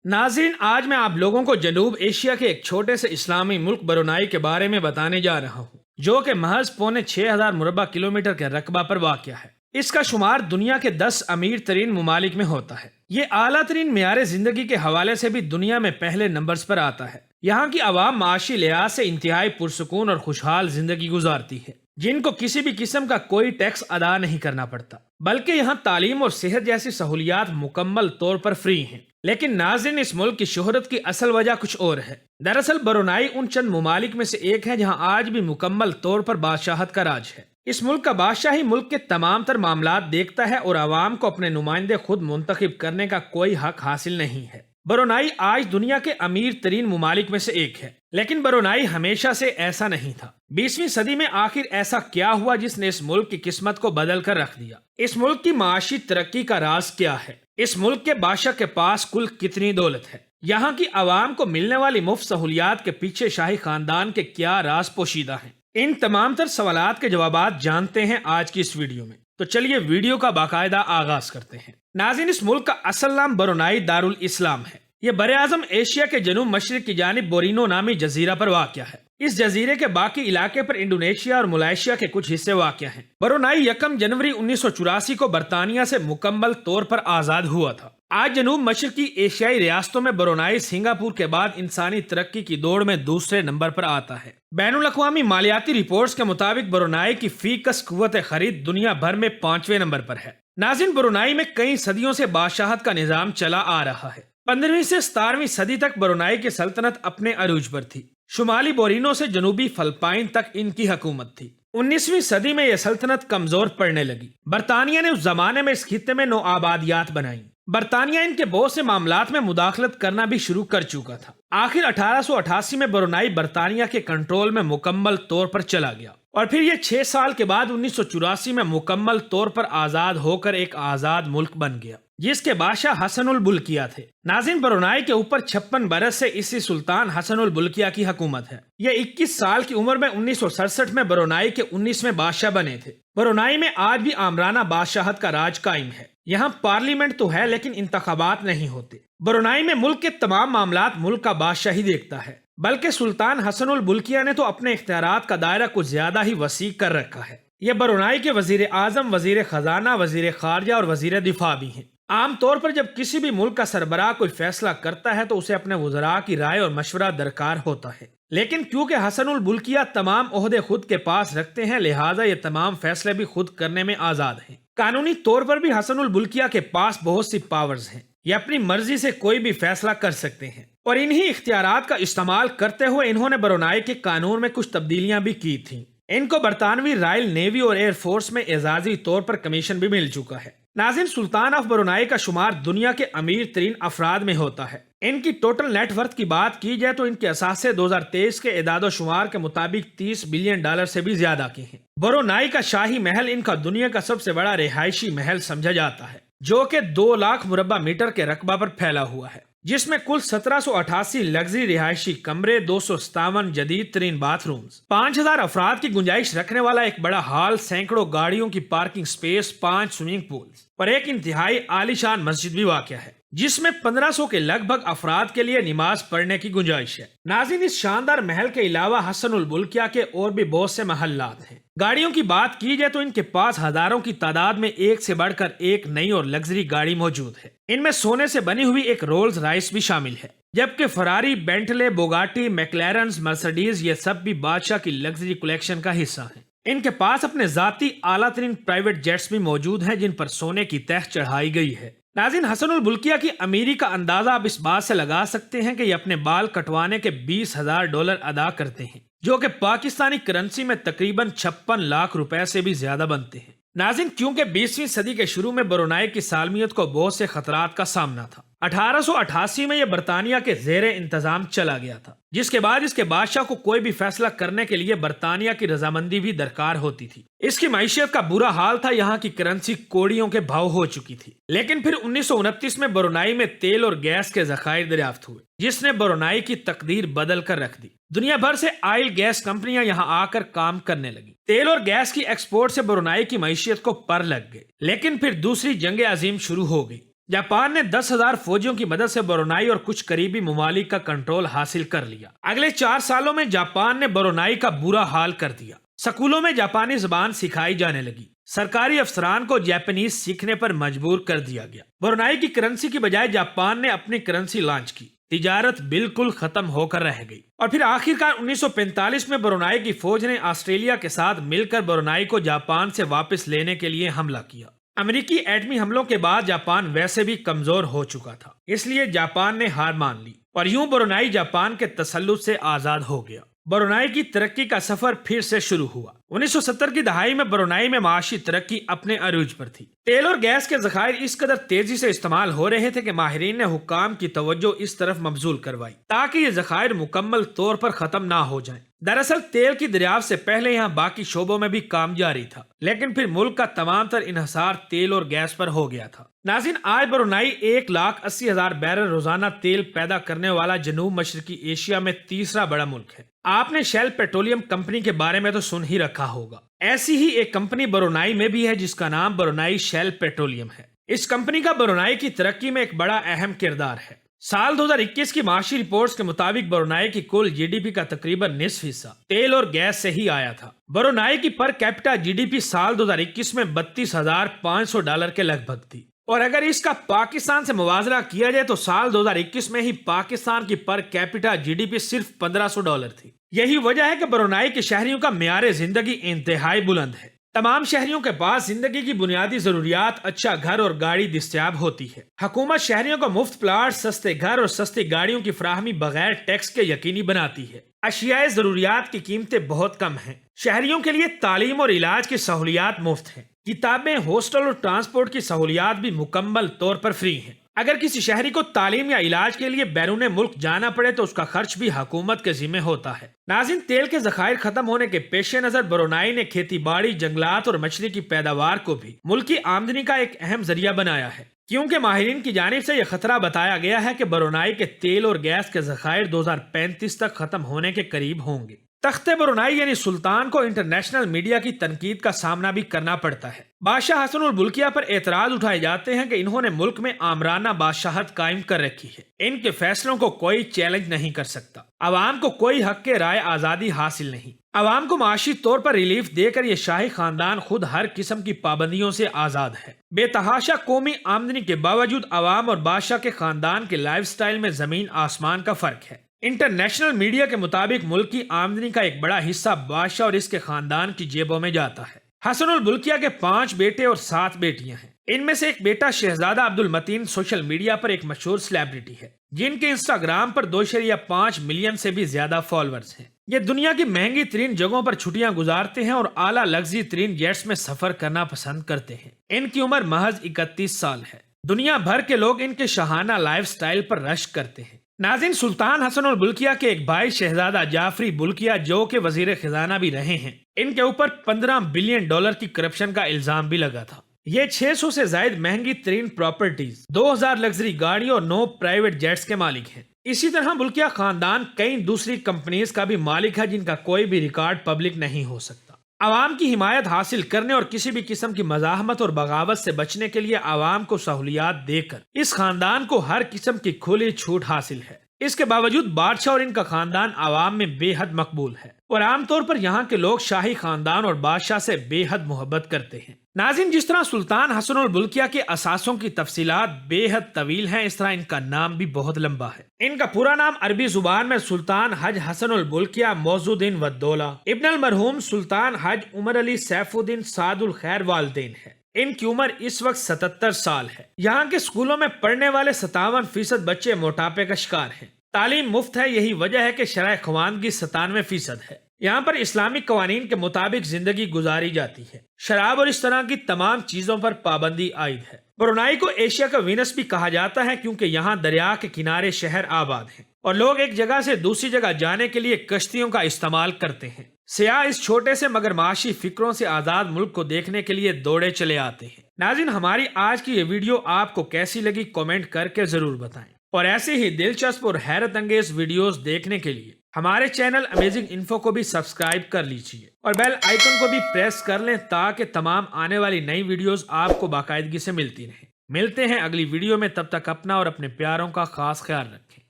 नाज़रीन, आज मैं आप लोगों को जनूब एशिया के एक छोटे से इस्लामी मुल्क ब्रुनाई के बारे में बताने जा रहा हूँ, जो कि महज पौने 6000 मुरबा किलोमीटर के रकबा पर वाक़या है। इसका शुमार दुनिया के 10 अमीर तरीन ममालिक में होता है। ये आला तरीन मियारे जिंदगी के हवाले से भी दुनिया में पहले नंबर्स पर आता है। यहाँ की आवाम माशी लिहाज से इंतहाई पुरसुकून और खुशहाल जिंदगी गुजारती है, जिनको किसी भी किस्म का कोई टैक्स अदा नहीं करना पड़ता, बल्कि यहाँ तालीम और सेहत जैसी सहूलियात मुकम्मल तौर पर फ्री हैं। लेकिन नाज़रीन, इस मुल्क की शोहरत की असल वजह कुछ और है। दरअसल ब्रुनाई उन चंद ममालिक में से एक है जहाँ आज भी मुकम्मल तौर पर बादशाहत का राज है। इस मुल्क का बादशाह ही मुल्क के तमाम तर मामलात देखता है और आवाम को अपने नुमाइंदे खुद मुंतखब करने का कोई हक हासिल नहीं है। ब्रुनाई आज दुनिया के अमीर तरीन ममालिक में से एक है, लेकिन ब्रुनाई हमेशा से ऐसा नहीं था। 20वीं सदी में आखिर ऐसा क्या हुआ जिसने इस मुल्क की किस्मत को बदल कर रख दिया? इस मुल्क की माशी तरक्की का राज क्या है? इस मुल्क के बादशाह के पास कुल कितनी दौलत है? यहाँ की आवाम को मिलने वाली मुफ्त सहूलियात के पीछे शाही खानदान के क्या राज पोशीदा हैं? इन तमाम तर सवालात के जवाबात जानते हैं आज की इस वीडियो में। तो चलिए वीडियो का बाकायदा आगाज करते हैं। नाज़रीन, इस मुल्क का असल नाम ब्रुनाई दारुल इस्लाम है। यह बरे आज़म एशिया के जनूब मशरिक की जानिब बोरिनो नामी जजीरा पर वाक़या है। इस जजीरे के बाकी इलाके पर इंडोनेशिया और मलेशिया के कुछ हिस्से वाक़या हैं। ब्रुनाई 1 जनवरी 1984 को बरतानिया से मुकम्मल तौर पर आज़ाद हुआ था। आज जनूब मशरिकी एशियाई रियासतों में ब्रुनाई सिंगापुर के बाद इंसानी तरक्की की दौड़ में दूसरे नंबर पर आता है। बैनुल अक़वामी मालियाती रिपोर्ट्स के मुताबिक ब्रुनाई की फीकस कुव्वत खरीद दुनिया भर में 5वें नंबर पर है। नाज़रीन, ब्रुनाई में कई सदियों से बादशाहत का निज़ाम चला आ रहा है। 15वीं से 17वीं सदी तक ब्रुनाई की सल्तनत अपने अरूज पर थी। शुमाली बोरिनो से जनूबी फिलिपाइन तक इनकी हुकूमत थी। 19वीं सदी में यह सल्तनत कमजोर पड़ने लगी। बरतानिया ने उस जमाने में इस खित्ते में 9 आबादियात बनाई। बरतानिया इनके बहुत से मामलात में मुदाखलत करना भी शुरू कर चुका था। आखिर 1888 में ब्रुनाई बरतानिया के कंट्रोल में मुकम्मल तौर पर चला गया और फिर यह 6 साल के बाद 1984 में मुकम्मल तौर पर आजाद होकर एक आजाद मुल्क बन गया, जिसके बादशाह हसनुल बुल्किया थे। नाज़रीन, ब्रुनाई के ऊपर 56 बरस से इसी सुल्तान हसनुल बुल्किया की हुकूमत है। यह 21 साल की उम्र में 1967 में ब्रुनाई के 19वें बादशाह बने थे। ब्रुनाई में आज भी आमराना बादशाहत का राज कायम है। यहाँ पार्लियामेंट तो है, लेकिन इंतखाबात नहीं होते। ब्रुनाई में मुल्क के तमाम मामलात मुल्क का बादशाह ही देखता है, बल्कि सुल्तान हसनुल बुल्किया ने तो अपने इख्तियारात का दायरा कुछ ज्यादा ही वसी कर रखा है। यह ब्रुनाई के वजीर आजम, वजीर खजाना, वजीर खारजा और वजीर दिफा भी हैं। आम तौर पर जब किसी भी मुल्क का सरबराह कोई फैसला करता है तो उसे अपने वज़रा की राय और मशवरा दरकार होता है, लेकिन क्योंकि हसनुल बुल्किया तमाम ओहदे खुद के पास रखते हैं, लिहाजा ये तमाम फैसले भी खुद करने में आजाद हैं। कानूनी तौर पर भी हसनुल बुल्किया के पास बहुत सी पावर्स हैं। ये अपनी मर्जी से कोई भी फैसला कर सकते हैं और इन्हीं इख्तियारात का इस्तेमाल करते हुए इन्होंने ब्रुनाई के कानून में कुछ तब्दीलियां भी की थी। इनको बरतानवी रॉयल नेवी और एयर फोर्स में एजाजी तौर पर कमीशन भी मिल चुका है। नाज़रीन, सुल्तान ऑफ ब्रुनाई का शुमार दुनिया के अमीर तरीन अफराद में होता है। इनकी टोटल नेटवर्थ की बात की जाए तो इनके असासे 2023 के एदादो शुमार के मुताबिक $30 बिलियन से भी ज्यादा के हैं। ब्रुनाई का शाही महल इनका दुनिया का सबसे बड़ा रिहायशी महल समझा जाता है, जो कि 2 लाख मुरबा मीटर के रकबा पर फैला हुआ है, जिसमें कुल 1788 लग्जरी रिहायशी कमरे, 257 जदीद तरीन बाथरूम्स, 5000 अफराद की गुंजाइश रखने वाला एक बड़ा हॉल, सैकड़ों गाड़ियों की पार्किंग स्पेस, 5 स्विमिंग पूल्स और एक इंतहाई आलीशान मस्जिद भी वाक़या है, जिसमें 1500 के लगभग अफराद के लिए नमाज पढ़ने की गुंजाइश है। नाज़रीन, इस शानदार महल के अलावा हसनुल बुल्किया के और भी बहुत से महल्लात हैं। गाड़ियों की बात की जाए तो इनके पास हजारों की तादाद में एक से बढ़कर एक नई और लग्जरी गाड़ी मौजूद है। इनमें सोने से बनी हुई एक रोल्स राइस भी शामिल है, जबकि फरारी, बेंटले, बोगाटी, मैक्लेरन, मर्सिडीज ये सब भी बादशाह की लग्जरी कलेक्शन का हिस्सा है। इनके पास अपने जाती आला तरीन प्राइवेट जेट्स भी मौजूद हैं, जिन पर सोने की तह चढ़ाई गई है। नाज़रीन, हसनुल बुल्किया की अमीरी का अंदाजा आप इस बात से लगा सकते हैं कि ये अपने बाल कटवाने के $20,000 अदा करते हैं, जो कि पाकिस्तानी करेंसी में तकरीबन 56 लाख रुपए से भी ज्यादा बनते हैं। नाज़रीन, क्योंकि 20वीं सदी के शुरू में ब्रुनाई की सालमियत को बहुत से खतरात का सामना था। 1888 में यह बरतानिया के ज़ेरे इंतजाम चला गया था, जिसके बाद इसके बादशाह को कोई भी फैसला करने के लिए बरतानिया की रजामंदी भी दरकार होती थी। इसकी मईशत का बुरा हाल था, यहाँ की करेंसी कोड़ियों के भाव हो चुकी थी। लेकिन फिर 1929 में ब्रुनाई में तेल और गैस के ज़खायर दरियाफ्त हुए, जिसने ब्रुनाई की तकदीर बदल कर रख दी। दुनिया भर से ऑयल गैस कंपनियां यहाँ आकर काम करने लगी। तेल और गैस की एक्सपोर्ट से ब्रुनाई की मईशत को पर लग गए। लेकिन फिर दूसरी जंग अजीम शुरू हो गई। जापान ने 10,000 फौजियों की मदद से ब्रुनाई और कुछ करीबी ममालिक का कंट्रोल हासिल कर लिया। अगले 4 सालों में जापान ने ब्रुनाई का बुरा हाल कर दिया। स्कूलों में जापानी जबान सिखाई जाने लगी। सरकारी अफसरान को जापानीज सीखने पर मजबूर कर दिया गया। ब्रुनाई की करेंसी की बजाय जापान ने अपनी करेंसी लॉन्च की। तिजारत बिल्कुल खत्म होकर रह गई। और फिर आखिरकार 1945 में ब्रुनाई की फौज ने ऑस्ट्रेलिया के साथ मिलकर ब्रुनाई को जापान से वापस लेने के लिए हमला किया। अमेरिकी एटमी हमलों के बाद जापान वैसे भी कमजोर हो चुका था, इसलिए जापान ने हार मान ली और यूं ब्रुनाई जापान के तसल्लुत से आजाद हो गया। ब्रुनाई की तरक्की का सफर फिर से शुरू हुआ। 1970 की दहाई में ब्रुनाई में माशी तरक्की अपने अरूज पर थी। तेल और गैस के ज़खायर इस कदर तेजी से इस्तेमाल हो रहे थे कि माहिरीन ने हुक्काम की तवज्जो इस तरफ मबजूल करवाई ताकि ये ज़खायर मुकम्मल तौर पर खत्म ना हो जाएं। दरअसल तेल की दरियाफ्त से पहले यहाँ बाकी शोबों में भी काम जारी था, लेकिन फिर मुल्क का तमाम तर इन्हसार तेल और गैस पर हो गया था। नाज़रीन, आज ब्रुनाई 1,80,000 बैरल रोजाना तेल पैदा करने वाला जनूब मशरकी एशिया में तीसरा बड़ा मुल्क है। आपने शेल पेट्रोलियम कंपनी के बारे में तो सुन ही रखा होगा। ऐसी ही एक कंपनी ब्रुनाई में भी है जिसका नाम ब्रुनाई शेल पेट्रोलियम है। इस कंपनी का ब्रुनाई की तरक्की में एक बड़ा अहम किरदार है। साल 2021 की माशी रिपोर्ट्स के मुताबिक ब्रुनाई की कुल जीडीपी का तकरीबन निस्फ हिस्सा तेल और गैस से ही आया था। ब्रुनाई की पर कैपिटा जीडीपी साल 2021 में $32,500 के लगभग थी और अगर इसका पाकिस्तान से मुवाजना किया जाए तो साल 2021 में ही पाकिस्तान की पर कैपिटा जीडीपी सिर्फ $1,500 थी। यही वजह है कि ब्रुनाई के शहरियों का मेयार जिंदगी इंतहाई बुलंद है। तमाम शहरियों के पास जिंदगी की बुनियादी जरूरियात, अच्छा घर और गाड़ी दस्तयाब होती है। हुकूमत शहरियों को मुफ्त प्लाट, सस्ते घर और सस्ती गाड़ियों की फराहमी बगैर टैक्स के यकीनी बनाती है। अशियाए जरूरियात की कीमतें बहुत कम हैं। शहरियों के लिए तालीम और इलाज की सहूलियात मुफ्त हैं। किताबें, हॉस्टल और ट्रांसपोर्ट की सहूलियात भी मुकम्मल तौर पर फ्री हैं। अगर किसी शहरी को तालीम या इलाज के लिए बैरून मुल्क जाना पड़े तो उसका खर्च भी हुकूमत के जिम्मे होता है। नाज़रीन, तेल के ज़खायर खत्म होने के पेश नजर ब्रुनाई ने खेती बाड़ी, जंगलात और मछली की पैदावार को भी मुल्क की आमदनी का एक अहम जरिया बनाया है, क्योंकि माहिरीन की जानिब से यह खतरा बताया गया है कि ब्रुनाई के तेल और गैस के ज़खायर 2035 तक खत्म होने के करीब होंगे। तख्ते ब्रुनाई यानी सुल्तान को इंटरनेशनल मीडिया की तनकीद का सामना भी करना पड़ता है। बादशाह हसनुल बुल्किया पर एतराज उठाए जाते हैं कि इन्होंने मुल्क में आमराना बादशाहत कायम कर रखी है। इनके फैसलों को कोई चैलेंज नहीं कर सकता। अवाम को कोई हक के राय आजादी हासिल नहीं। अवाम को माशी तौर पर रिलीफ देकर ये शाही खानदान खुद हर किस्म की पाबंदियों से आजाद है। बेतहाशा कौमी आमदनी के बावजूद अवाम और बादशाह के खानदान के लाइफ स्टाइल में जमीन आसमान का फर्क है। इंटरनेशनल मीडिया के मुताबिक मुल्क की आमदनी का एक बड़ा हिस्सा बादशाह और इसके खानदान की जेबों में जाता है। हसनुल बुल्किया के 5 बेटे और 7 बेटियां हैं। इनमें से एक बेटा शहजादा अब्दुल मतीन सोशल मीडिया पर एक मशहूर सेलिब्रिटी है, जिनके इंस्टाग्राम पर 2.5 मिलियन से भी ज्यादा फॉलोअर्स हैं। ये दुनिया की महंगी तरीन जगहों पर छुट्टियां गुजारते हैं और आला लग्जरी तरीन जेट्स में सफर करना पसंद करते हैं। इनकी उम्र महज 31 साल है। दुनिया भर के लोग इनके शाहाना लाइफ स्टाइल पर रश करते हैं। नाज़रीन, सुल्तान हसनुल बुल्किया के एक भाई शहजादा जाफरी बुल्किया, जो के वजीर खजाना भी रहे हैं, इनके ऊपर $15 बिलियन की करप्शन का इल्जाम भी लगा था। ये 600 से ज्यादा महंगी तरीन प्रॉपर्टीज, 2000 लग्जरी गाड़ी और 9 प्राइवेट जेट्स के मालिक हैं। इसी तरह बुल्किया खानदान कई दूसरी कंपनीज का भी मालिक है, जिनका कोई भी रिकॉर्ड पब्लिक नहीं हो सकता। आवाम की हिमायत हासिल करने और किसी भी किस्म की मजाहमत और बगावत से बचने के लिए आवाम को सहूलियात देकर इस खानदान को हर किस्म की खुली छूट हासिल है। इसके बावजूद बादशाह और इनका खानदान आवाम में बेहद मकबूल है और आमतौर पर यहाँ के लोग शाही खानदान और बादशाह से बेहद मोहब्बत करते हैं। नाज़रीन, जिस तरह सुल्तान हसनुल बुल्किया के असासों की तफसीलात बेहद तवील हैं, इस तरह इनका नाम भी बहुत लंबा है। इनका पूरा नाम अरबी जुबान में सुल्तान हज हसनुल बुल्किया मौजूदीन वद्दौला इब्न अल मरहूम सुल्तान हज उमर अली सैफुद्दीन सादुल खैर वालदेन है। इनकी उम्र इस वक्त 77 साल है। यहाँ के स्कूलों में पढ़ने वाले 57% बच्चे मोटापे का शिकार हैं। तालीम मुफ्त है, यही वजह है कि शरह ख्वानगी 97% है। यहाँ पर इस्लामिक कवानीन के मुताबिक जिंदगी गुजारी जाती है। शराब और इस तरह की तमाम चीजों पर पाबंदी आयद है। ब्रुनाई को एशिया का वीनस भी कहा जाता है, क्योंकि यहाँ दरिया के किनारे शहर आबाद हैं और लोग एक जगह से दूसरी जगह जाने के लिए कश्तियों का इस्तेमाल करते हैं। सियाह इस छोटे से मगर माशी फिक्रों से आजाद मुल्क को देखने के लिए दौड़े चले आते हैं। नाज़रीन, हमारी आज की ये वीडियो आपको कैसी लगी कमेंट करके जरूर बताएं और ऐसे ही दिलचस्प और हैरत अंगेज वीडियोस देखने के लिए हमारे चैनल अमेजिंग इन्फो को भी सब्सक्राइब कर लीजिए और बेल आइकन को भी प्रेस कर लें ताकि तमाम आने वाली नई वीडियोस आपको बाकायदगी से मिलती रहें। ملتے ہیں اگلی ویڈیو میں، تب تک اپنا اور اپنے پیاروں کا خاص خیال رکھیں۔